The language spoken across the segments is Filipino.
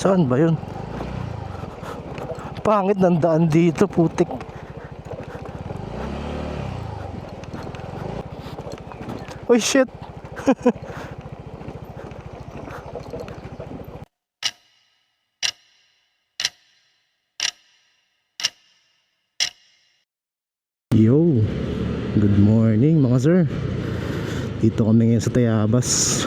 Saan ba yun? Pangit ng daan dito, putik. Oh shit. Yo, good morning mga sir. Dito kami ngayon sa Tayabas.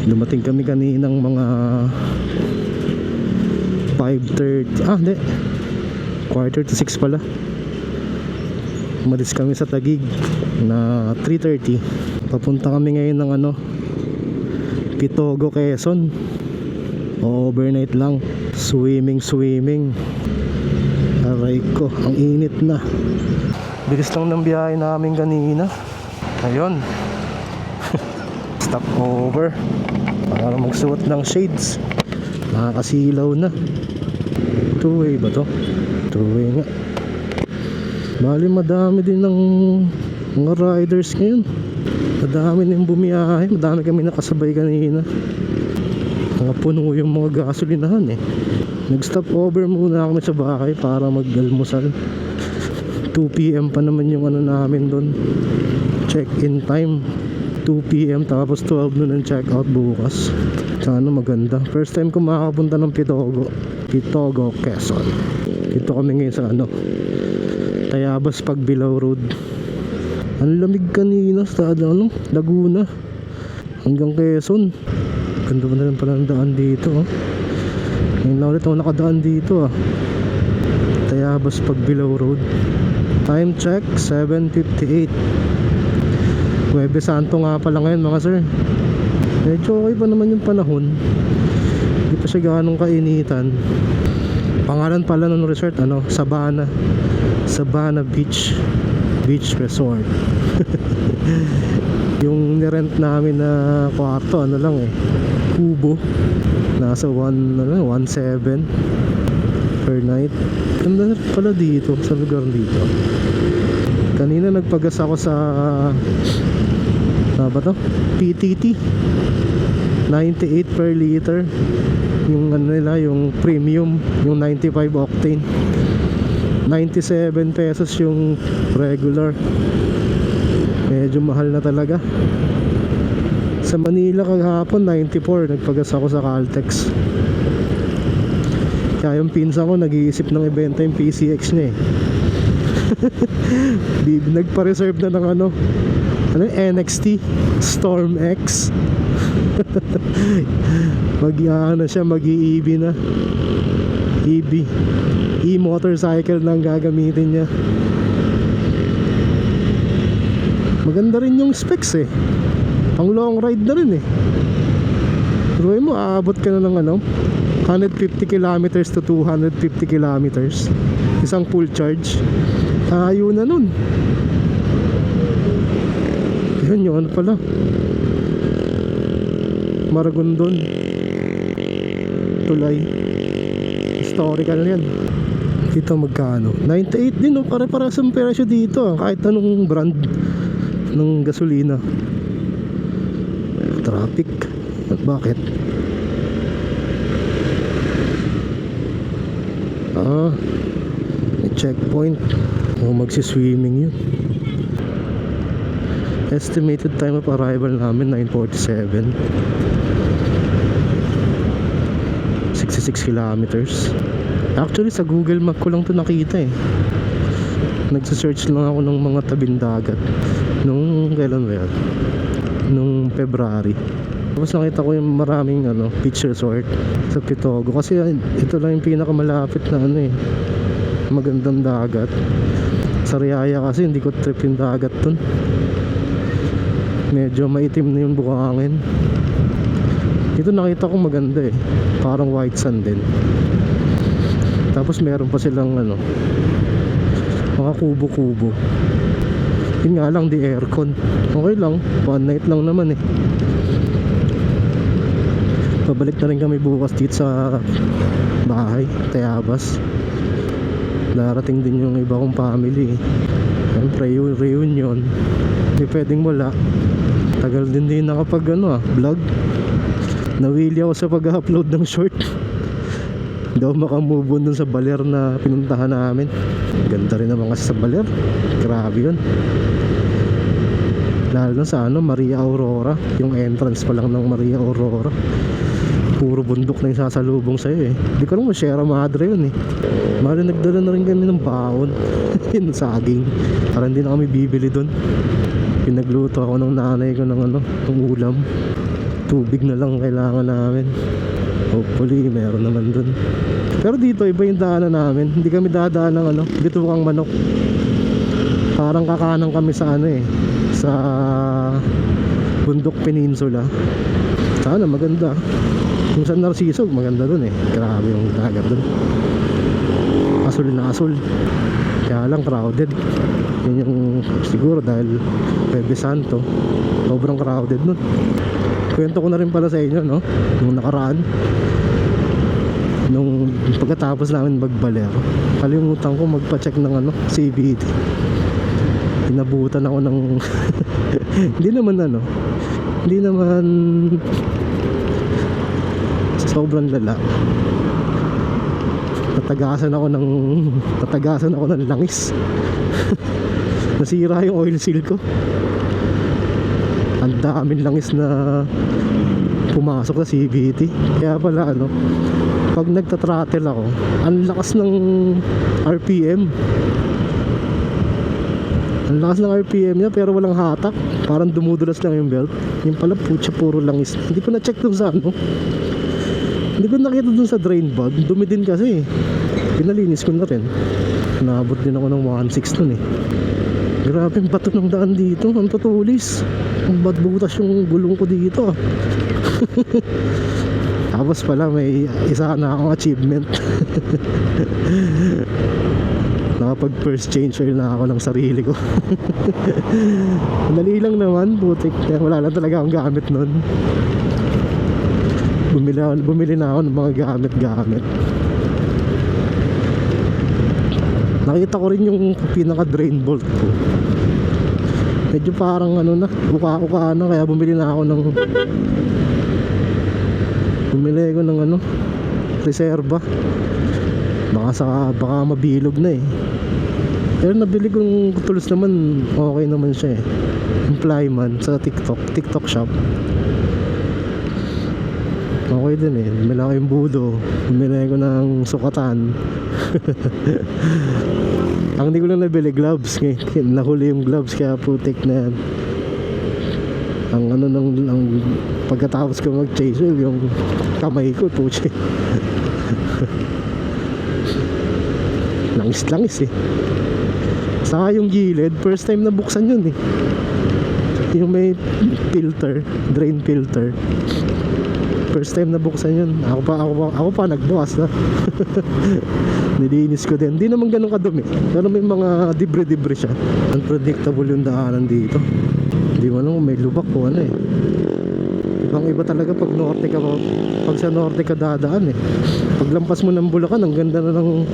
Dumating kami kaninang mga 5:30. Hindi, 5:45 pala. Umalis kami sa Taguig na 3:30. Papunta kami ngayon ng Pitogo, Quezon. Overnight lang. Swimming. Aray ko, ang init na. Bilis lang ng biyahe namin kanina. Ayun. Stop over para magsuot ng shades. Nakakasilaw na. Two-way ba to? Two-way nga. Bali madami din ng mga riders ngayon. Madami din bumiyahe. Madami kami nakasabay kanina. Mga puno yung mga gasolinahan eh. Nag-stop over muna kami sa bahay para mag-almusal. 2 PM pa naman yung namin doon. Check-in time 2 PM, tapos 12 noon ang check-out bukas. Sana maganda. First time ko makakapunta ng Pitogo, Quezon. Dito kami ngayon sa Tayabas, Pagbilao Road. Ang lamig kanina sa Laguna hanggang Quezon. Ganda pa na lang pala ang daan dito. Ngayon na ulit ako nakadaan dito. Tayabas, Pagbilao Road. Time check 7:58. Huwebes Santo nga pala ngayon mga sir. Medyo okay pa naman yung panahon. Hindi pa siya ganong kainitan. Pangalan pala ng resort Sabana Beach Resort. Yung nirent namin na kwarto kubo, nasa 1.7 per night. Ganda na pala dito sa lugar dito. Kanina nagpagas ako sa PTT 98 per liter. Yung yung premium, yung 95 octane. 97 pesos yung regular. Medyo mahal na talaga. Sa Manila kahapon 94, nagpagas ako sa Caltex. Kaya yung pinsan ko nag-iisip ng ibenta yung PCX niya nagpa-reserve na ng NXT Storm X. Mag-EV na. E-motorcycle na ang gagamitin niya. Maganda rin yung specs pang long ride na rin Ruin mo, aabot ka na ng 150 kilometers to 250 kilometers. Isang full charge. Tayo na nun. Yan yun pala. Maragondon. Tulay. Historical yan. Dito magkano? 98 din pare-parehas ang presyo dito kahit anong brand ng gasolina. Traffic. At bakit? May checkpoint. Magsiswimming yun. Estimated time of arrival namin 9:47. 66 kilometers. Actually sa Google Map ko lang to nakita Nagsa-search lang ako ng mga tabing dagat nung kailan ba yan? Nung February. Tapos nakita ko yung maraming beach resort sa Pitogo. Kasi ito lang yung pinakamalapit na magandang dagat. Sa Riaya kasi hindi ko trip yung dagat dun. Medyo maitim na yung buhangin. Dito nakita ko maganda parang white sand din. Tapos meron pa silang mga kubo-kubo. Yun nga lang, di aircon. Okay lang, one night lang naman Pabalik na rin kami bukas dito sa bahay, Tayabas. Darating din yung iba kong family Siyempre reunion. Hindi pwedeng wala. Tagal din nakapag vlog. Nawili ako sa pag-upload ng short. Hindi ako makamove on dun sa baler na pinuntahan namin. Ganda rin naman kasi sa baler. Grabe yun. Lalo na sa Maria Aurora. Yung entrance pa lang ng Maria Aurora. Puro bundok na yung sasalubong sa'yo eh. Hindi ko lang Sierra Madre yun eh. Mali nagdala na rin kami ng baon. Yung saging. Parang hindi na kami bibili dun. Pinagluto ako ng nanay ko ng ng ulam. Tubig na lang kailangan namin. Hopefully meron naman dun. Pero dito iba yung daanan namin. Hindi kami dadaan ng bitubang manok. Parang kakanan kami sa sa Bundok Peninsula. Sana maganda. Yung San Narciso maganda dun eh. Grabe yung dagat dun. Asul na asul. Kaya lang crowded. Yun yung siguro dahil Bebe Santo. Sobrang crowded nun. Kwento ko na rin pala sa inyo nung nakaraan. Nung pagkatapos namin magbaler, kalimutan ko magpa-check ng CVT. Inabutan ako ng hindi naman sobrang lala. Tatagasan ako ng langis. Nasira yung oil seal ko. Ang daming langis na pumasok sa CVT. Kaya pala pag nagta-throttle ako, ang lakas ng RPM. Ang lakas ng RPM niya pero walang hatak. Parang dumudulas lang yung belt. Yung pala puro langis. Hindi ko na-check dun sa Hindi ko nakita dun sa drain bag. Dumi din kasi. Pinalinis ko na rin. Naabot din ako ng 1.6 dun eh. Grabe yung bato ng daan dito. Ang tutulis. Ang butas yung gulong ko dito. Tapos pala may isa na akong achievement. Nakapag first change oil na ako ng sarili ko. Madali lang naman, putik. Wala lang talaga akong gamit nun. Bumili na ako ng mga gamit. Nakita ko rin yung pinaka drain bolt ko. Medyo parang uka-uka na, kaya bumili na ako ng reserva. Baka mabilog na eh. Pero nabili kong tools naman, okay naman siya eh. Yung Flyman sa TikTok shop. Okay din eh. Bumili ako yung budo. Bumili ko ng sukatan. Ang hindi ko lang nabili gloves. Nahuli yung gloves kaya putik na yan. Ang pagkatapos ko mag-chase yung kamay ko putik. Langis eh. Saka yung gilid, first time na buksan yun eh. Yung may filter, drain filter. First time na buksan yun. Ako pa nagbukas na. Nilinis ko din. Hindi naman ganun kadumi. Pero may mga debris siya. Unpredictable yung daanan dito. Hindi mo alam kung may lubak o eh. Ibang iba talaga pag norte ka. Pag sa norte ka dadaan eh. Paglampas mo ng Bulacan, ang ganda na ng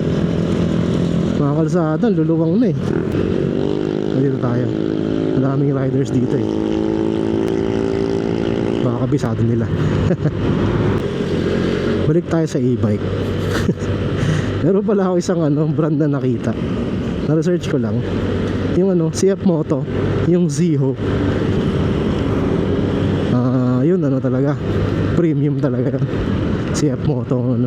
mga kalsada, luluwang na eh. Dito tayo. Maraming riders dito eh. Baka kabisado nila. Balik tayo sa e-bike. Meron pala ako isang brand na nakita. Na-research ko lang. Yung CF Moto, yung Ziho. Yun talaga. Premium talaga yun. CF Moto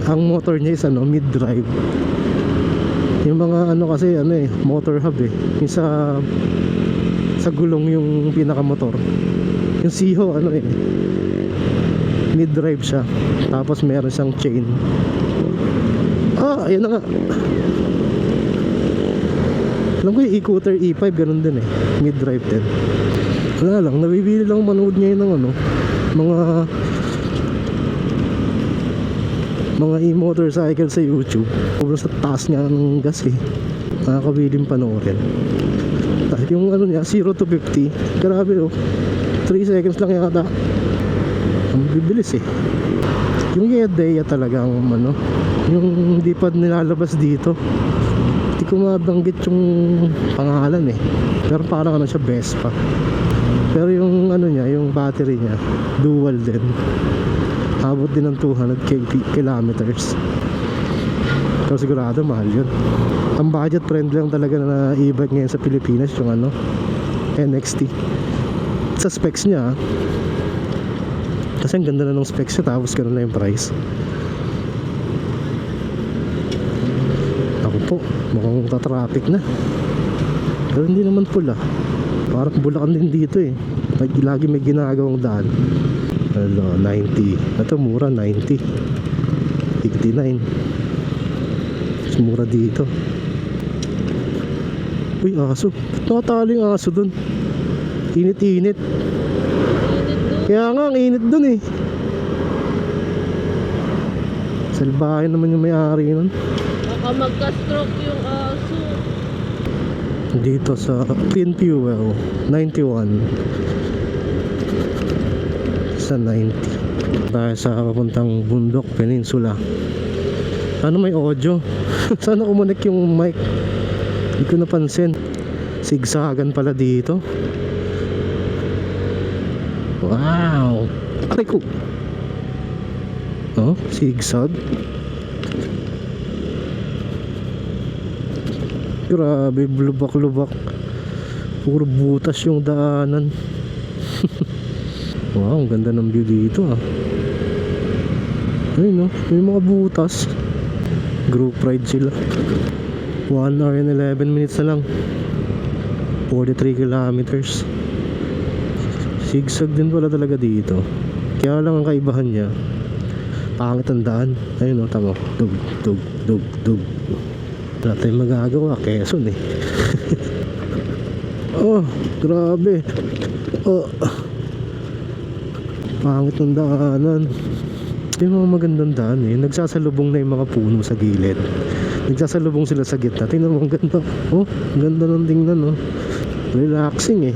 ang motor niya is mid-drive. Yung mga kasi motor hub eh. Yung sa gulong yung pinakamotor. Yung Ziho mid-drive siya. Tapos meron siyang chain. Ayan na nga. Alam ko yung e-scooter E5 ganun din eh. Mid-drive din. Wala lang, nabibili lang manood niya ng mga e-motorcycle sa YouTube. Sobrang sa taas nga ng gas eh. Nakakabiling panoorin. Dahil yung niya 0 to 50, grabe 3 seconds lang yata. Ang bibilis eh. Yung Yedea talagang yung hindi pa nilalabas dito. Hindi ko mabanggit yung pangalan eh. Pero parang siya Vespa. Pero yung ano niya, yung battery niya, dual din. Abot din ng 200 kilometers. Pero sigurado mahal yun. Ang budget friendly lang talaga na e-bike ngayon sa Pilipinas, yung ano, NXT. Sa specs niya, kasi ang ganda na ng specs niya, tapos ganun na yung price. Ako po, mukhang tatraffic na. Pero hindi naman pula. Parang Bulacan din dito eh. Lagi may ginagawang daan. Hello, 90. Ito mura, 90. 89. Mas mura dito. Uy, aso. Nakatali yung aso dun. Init-init. Kaya nga, ang init dun eh. Salbahin naman yung may-ari nun. Baka magka-stroke yung aso. Dito sa Clean Fuel 91 sa 90 tayo sa papuntang Bundok Peninsula. Ano may audio? Sana kumunik yung mic, hindi ko napansin. Zigzagan pala dito. Wow, aray ko. Oh, zigzag. Grabe, lubak-lubak. Puro butas yung daanan. Wow, ang ganda ng view dito ah. Ayun no, may mga butas. Group ride sila. 1 hour and 11 minutes na lang. 43 kilometers. Zigzag din pala talaga dito. Kaya lang ang kaibahan niya, pangit ang daan. Ayun no, tama. Dug, dug, dug, dug. Wala tayong magagawa, Quezon eh. Oh, grabe. Oh, pangit ng daanan. Yung mga magandang daan eh, nagsasalubong na yung mga puno sa gilid. Nagsasalubong sila sa gitna. Tingnan mo, ang ganda. Oh, ang ganda ng tingnan oh. Relaxing eh.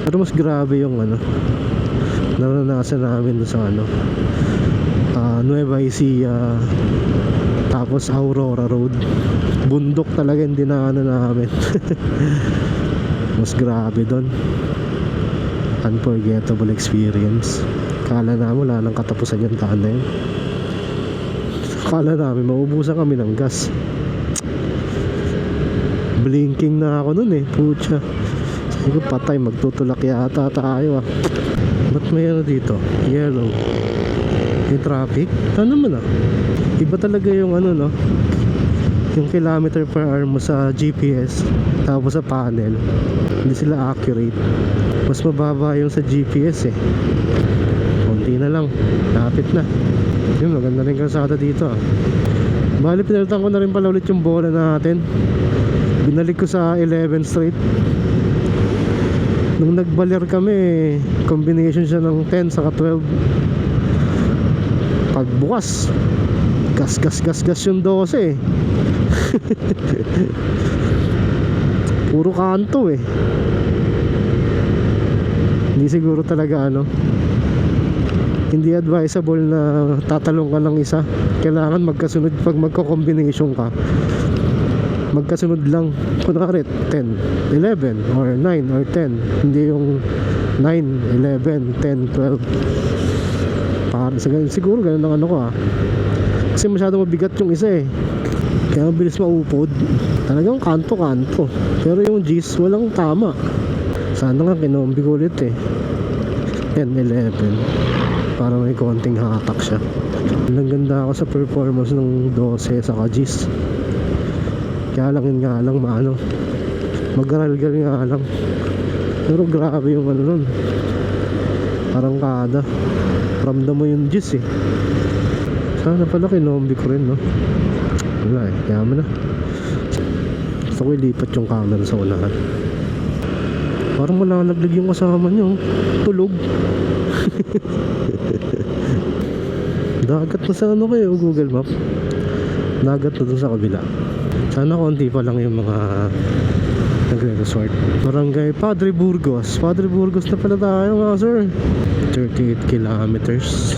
Pero mas grabe yung ano, naranasan namin sa ano, Nueva Ecija, tapos Aurora Road. Bundok talaga yung dinaanan namin. Mas grabe doon. Unforgettable experience. Kala namin wala nang katapusan yung daan na yun. Kala namin maubusan kami ng gas. Blinking na ako nun eh. Pucha, sabi ko patay, magtutulak yata tayo ah. Ba't may ano dito? Yellow. Yung traffic? Ano naman ah. Iba talaga yung ano no, yung kilometer per hour mo sa GPS tapos sa panel, hindi sila accurate. Mas mababa yung sa GPS eh. Konti na lang, lapit na. Yun, maganda rin kalsada dito ah. Bali, pinalitan ko na rin pala ulit yung bola natin. Binalik ko sa 11th Street. Nung nagbaler kami, combination siya ng 10 saka 12. Pagbukas, gas yung 12 eh. Puro kanto eh. Hindi siguro talaga ano, hindi advisable na tatalong ka ng isa. Kailangan magkasunod pag magko-combination ka. Magkasunod lang. Kunwari 10, 11 or 9 or 10. Hindi yung 9, 11, 10, 12. Para siguro ganun ang ano ko ah. Kasi masyado mabigat yung isa eh. Kaya mabilis maupod. Talagang kanto-kanto. Pero yung G's walang tama. Sana nga kinombi ko ulit eh. 10, 11. Para may konting hatak siya. Ang ganda ako sa performance ng 12 sa G's. Kaya lang yun nga lang maano, mag-aral-gal nga lang. Pero grabe yung ano nun. Parang kada ramdam mo yung G's eh. Sana pala kinombi ko rin no. Wala eh, yaman na. Gusto ko ilipat yung camera sa unahan. Parang malalaglag yung kasama nyo. Tulog. Dagat na sa ano kayo, Google Map. Dagat na dun sa kabila. Sana konti pa lang yung mga nagre-resort. Barangay Padre Burgos. Padre Burgos na pala tayo mga sir. 38 kilometers.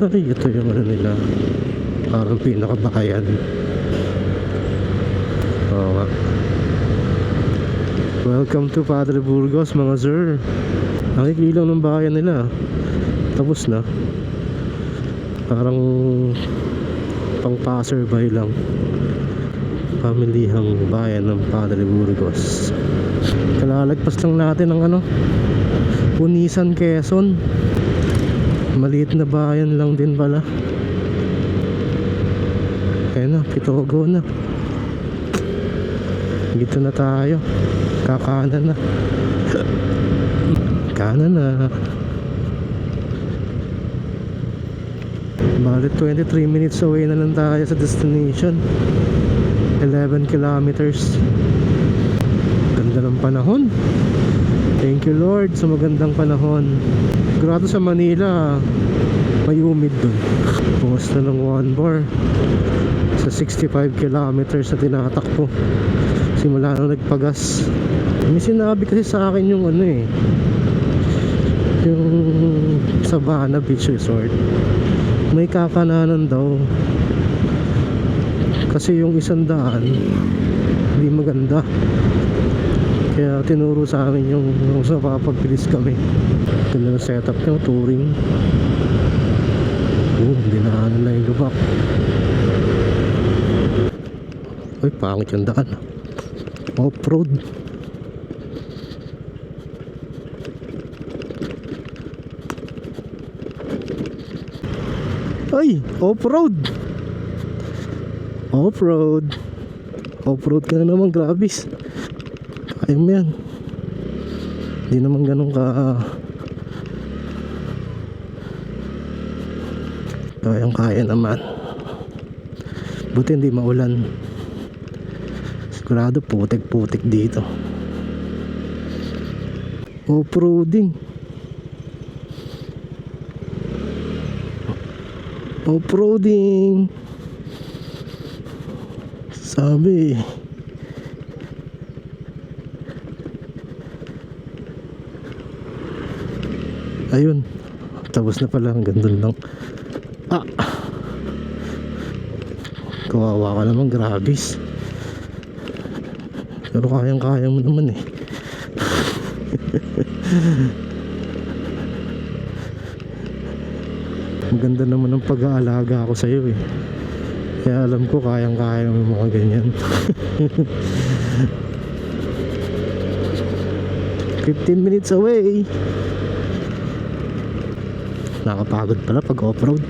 Ay, ito yung ano nila. Parang pinakabayan. Oo nga. Welcome to Padre Burgos mga sir. Ang ikli lang ng bayan nila. Tapos na. Parang pang passerby lang. Pamilihang bayan ng Padre Burgos. Kalalagpas lang natin ang ano, Punisan, Quezon. Maliit na bayan lang din pala. Ayun na, Pitogo na. Dito na tayo. Kakanan na. Kanan na. Bali 23 minutes away na lang tayo sa destination. 11 kilometers. Ganda ng panahon. Thank you Lord sa magandang panahon. Sigurado sa Manila may humid dun. Bungas na ng 1 bar sa 65 kilometers na tinatakbo simula nang nagpagas. May sinabi kasi sa akin yung ano eh, yung Sabana Beach Resort may kakananan daw kasi yung 100 hindi maganda, kaya tinuro sa amin yung sa papagbilis kami. Ganda na setup nyo, touring. Dinaanan na yung lubak. Uy, pangit yung daan. Off-road. Ay, off-road. Off-road. Off-road ka na naman, grabis. Kaya mo yan. Hindi naman ganun ka kayang-kaya naman. Buti hindi maulan. Sigurado putik-putik dito. Off-roading. Off-roading. Sabi. Ayun. Tapos na pala, hanggang dun lang. Kawawa ka naman, grabis. Pero kayang-kaya mo naman eh. Maganda naman ang pag-aalaga ako sa'yo eh. Kaya alam ko kayang-kaya mo mga ganyan. 15 minutes away. Nakapagod pala pag off-road.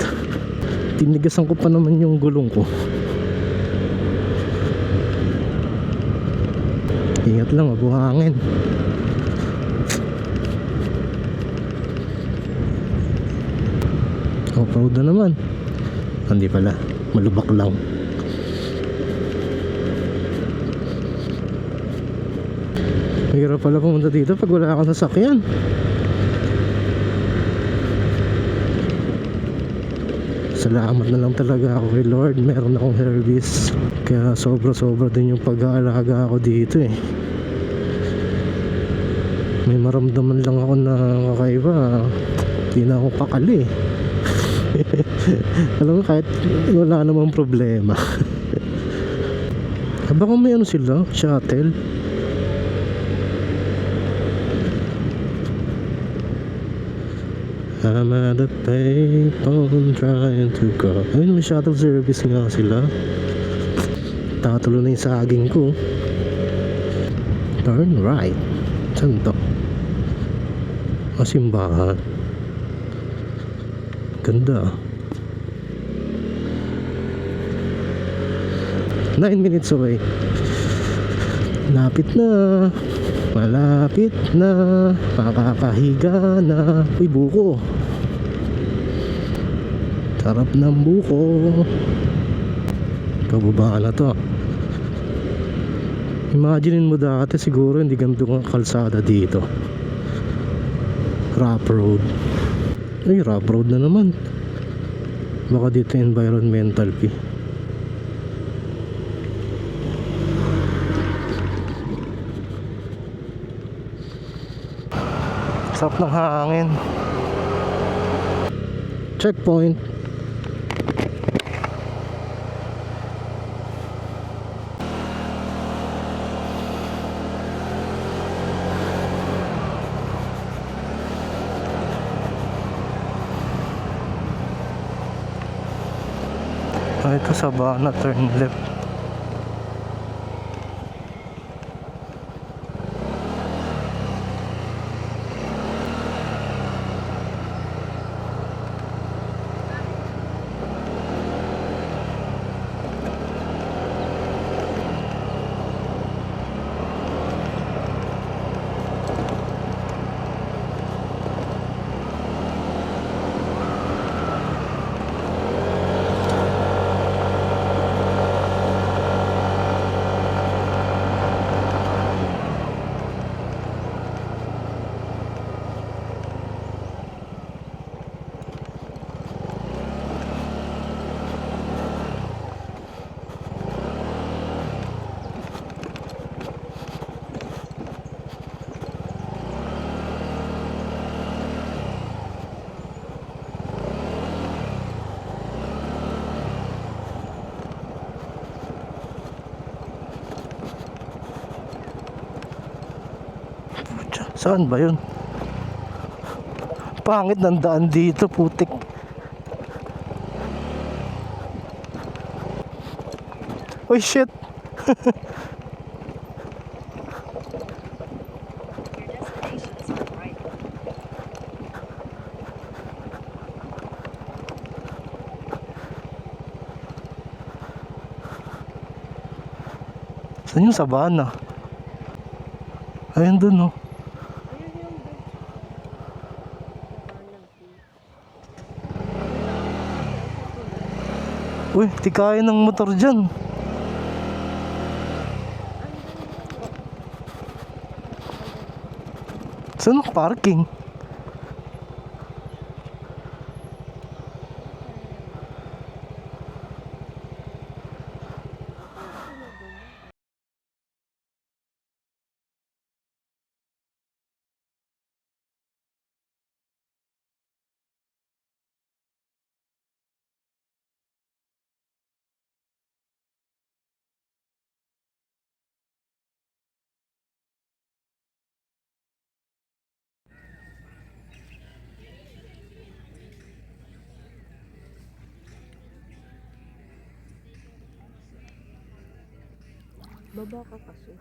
Tinigasan ko pa naman yung gulong ko. Ingat lang, mabuhangin. Off-road na naman. Hindi pala, malubak lang. Mahirap pala pumunta dito pag wala kang sasakyan. Salamat na lang talaga ako kay Lord, meron akong service. Kaya sobra-sobra din yung pag-aalaga ako dito eh. May maramdaman lang ako na kakaiba. Hindi na ako pakali. Alam mo, kahit wala namang problema. Baka may ano sila, shuttle. I'm at a payphone trying to go. Ayun, may shuttle service nga sila. Tatulo na yung saging ko. Turn right. Saan to? Simbahan. Ganda. 9 minutes away. Lapit na. Malapit na. Makakahiga na. Uy, buko. Sarap ng buko. Pababa na to. Imaginein mo dati siguro hindi ganito ang kalsada dito. Rough road. Ay, rough road na naman. Baka dito environmental fee. Sarap ng hangin. Checkpoint. Ito Sabana, turn left. Saan ba yun? Pangit ng daan dito, putik. Uy, shit. Saan yung Sabana? Ayun dun, oh. Uy, tikayan ng motor dyan. Saan ang parking? Baba ka kasi.